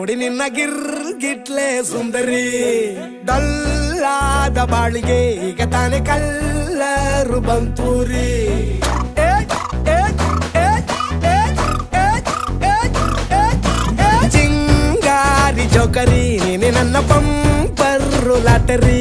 ನೋಡಿ ನಿನ್ನ ಗಿಟ್ಲೆ ಸುಂದರಿ ಡಲ್ಲಾದ ಬಾಳಿಗೆ ಈಗ ತಾನೆ ಕಲ್ಲರು ಬಂತೂರಿ ಚಿಂಗಾರಿ ಜೋಕರಿ ನೀನೆ ನನ್ನ ಪಂಪರ್ರು ಲಾಟರಿ